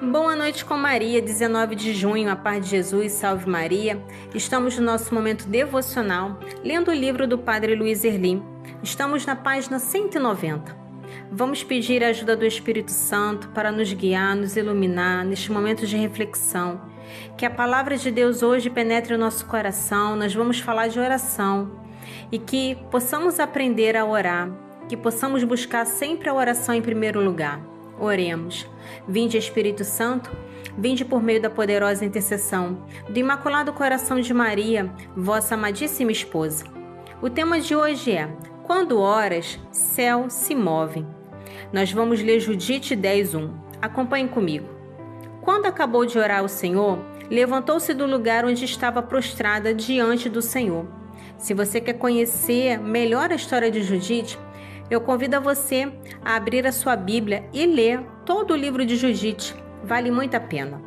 Boa noite com Maria, 19 de junho, a paz de Jesus, salve Maria. Estamos no nosso momento devocional, lendo o livro do Padre Luiz Erlim. Estamos na página 190. Vamos pedir a ajuda do Espírito Santo para nos guiar, nos iluminar neste momento de reflexão. Que a palavra de Deus hoje penetre o nosso coração. Nós vamos falar de oração e que possamos aprender a orar, que possamos buscar sempre a oração em primeiro lugar. Oremos. Vinde, Espírito Santo, vinde por meio da poderosa intercessão do Imaculado Coração de Maria, vossa amadíssima esposa. O tema de hoje é: quando oras, céu se move. Nós vamos ler Judite 10:1. Acompanhem comigo. Quando acabou de orar ao Senhor, levantou-se do lugar onde estava prostrada diante do Senhor. Se você quer conhecer melhor a história de Judite, eu convido você a abrir a sua Bíblia e ler todo o livro de Judite. Vale muito a pena.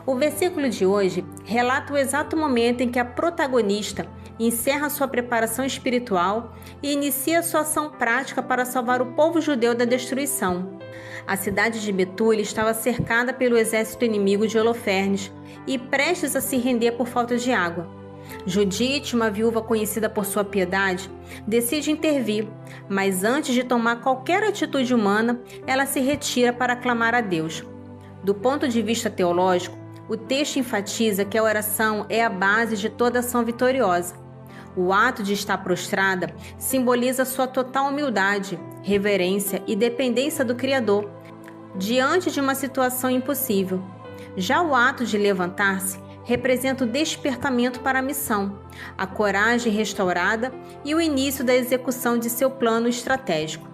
O versículo de hoje relata o exato momento em que a protagonista encerra sua preparação espiritual e inicia sua ação prática para salvar o povo judeu da destruição. A cidade de Betúlia estava cercada pelo exército inimigo de Holofernes e prestes a se render por falta de água. Judite, uma viúva conhecida por sua piedade, decide intervir, mas antes de tomar qualquer atitude humana, ela se retira para clamar a Deus. Do ponto de vista teológico, o texto enfatiza que a oração é a base de toda ação vitoriosa. O ato de estar prostrada simboliza sua total humildade, reverência e dependência do Criador, diante de uma situação impossível. Já o ato de levantar-se representa o despertamento para a missão, a coragem restaurada e o início da execução de seu plano estratégico.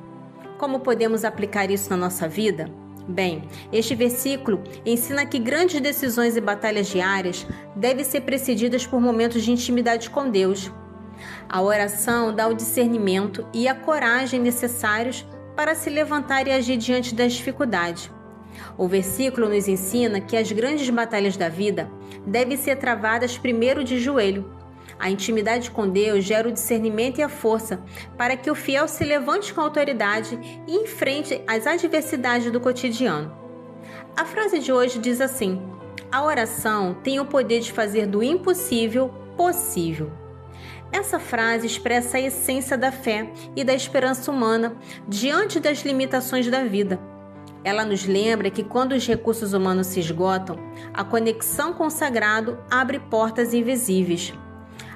Como podemos aplicar isso na nossa vida? Bem, este versículo ensina que grandes decisões e batalhas diárias devem ser precedidas por momentos de intimidade com Deus. A oração dá o discernimento e a coragem necessários para se levantar e agir diante das dificuldades. O versículo nos ensina que as grandes batalhas da vida devem ser travadas primeiro de joelho. A intimidade com Deus gera o discernimento e a força para que o fiel se levante com autoridade e enfrente as adversidades do cotidiano. A frase de hoje diz assim: a oração tem o poder de fazer do impossível possível. Essa frase expressa a essência da fé e da esperança humana diante das limitações da vida. Ela nos lembra que quando os recursos humanos se esgotam, a conexão com o sagrado abre portas invisíveis.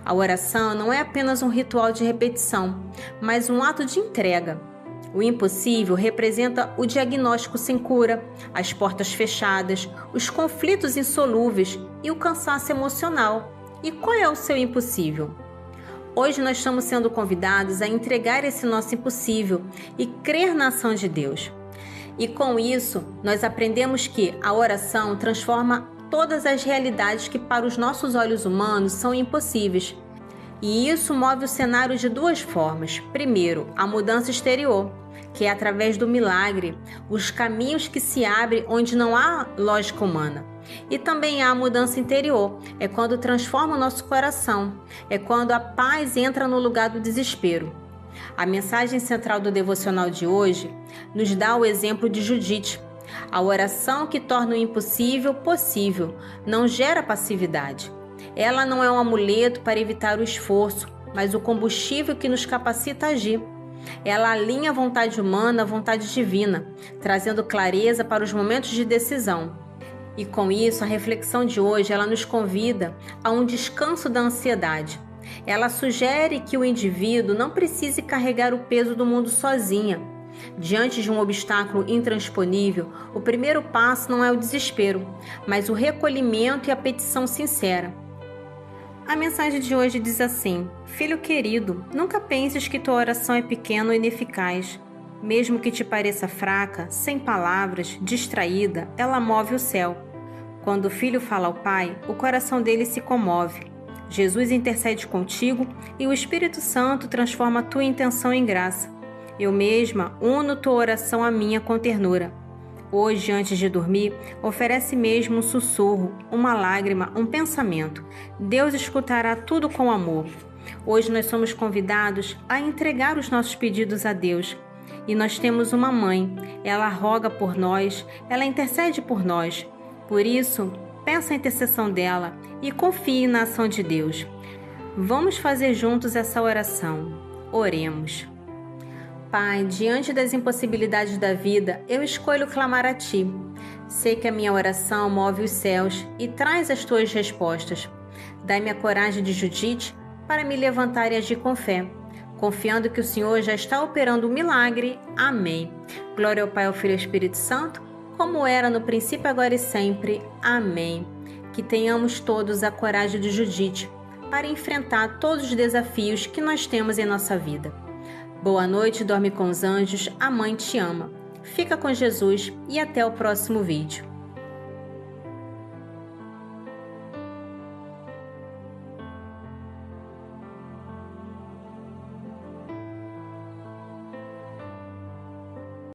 A oração não é apenas um ritual de repetição, mas um ato de entrega. O impossível representa o diagnóstico sem cura, as portas fechadas, os conflitos insolúveis e o cansaço emocional. E qual é o seu impossível? Hoje nós estamos sendo convidados a entregar esse nosso impossível e crer na ação de Deus. E com isso, nós aprendemos que a oração transforma todas as realidades que para os nossos olhos humanos são impossíveis. E isso move o cenário de duas formas. Primeiro, a mudança exterior, que é através do milagre, os caminhos que se abrem onde não há lógica humana. E também há a mudança interior, é quando transforma o nosso coração, é quando a paz entra no lugar do desespero. A mensagem central do devocional de hoje nos dá o exemplo de Judite. A oração que torna o impossível possível não gera passividade. Ela não é um amuleto para evitar o esforço, mas o combustível que nos capacita a agir. Ela alinha a vontade humana à vontade divina, trazendo clareza para os momentos de decisão. E com isso, a reflexão de hoje ela nos convida a um descanso da ansiedade. Ela sugere que o indivíduo não precise carregar o peso do mundo sozinha. Diante de um obstáculo intransponível, o primeiro passo não é o desespero, mas o recolhimento e a petição sincera. A mensagem de hoje diz assim: filho querido, nunca penses que tua oração é pequena ou ineficaz. Mesmo que te pareça fraca, sem palavras, distraída, ela move o céu. Quando o filho fala ao pai, o coração dele se comove. Jesus intercede contigo e o Espírito Santo transforma a tua intenção em graça. Eu mesma uno tua oração à minha com ternura. Hoje, antes de dormir, oferece mesmo um sussurro, uma lágrima, um pensamento. Deus escutará tudo com amor. Hoje nós somos convidados a entregar os nossos pedidos a Deus. E nós temos uma mãe, ela roga por nós, ela intercede por nós. Por isso, peça a intercessão dela e confie na ação de Deus. Vamos fazer juntos essa oração. Oremos. Pai, diante das impossibilidades da vida, eu escolho clamar a Ti. Sei que a minha oração move os céus e traz as Tuas respostas. Dai-me a coragem de Judite para me levantar e agir com fé, confiando que o Senhor já está operando um milagre. Amém. Glória ao Pai, ao Filho e ao Espírito Santo, como era no princípio, agora e sempre. Amém. Que tenhamos todos a coragem de Judite para enfrentar todos os desafios que nós temos em nossa vida. Boa noite, dorme com os anjos, a mãe te ama. Fica com Jesus e até o próximo vídeo.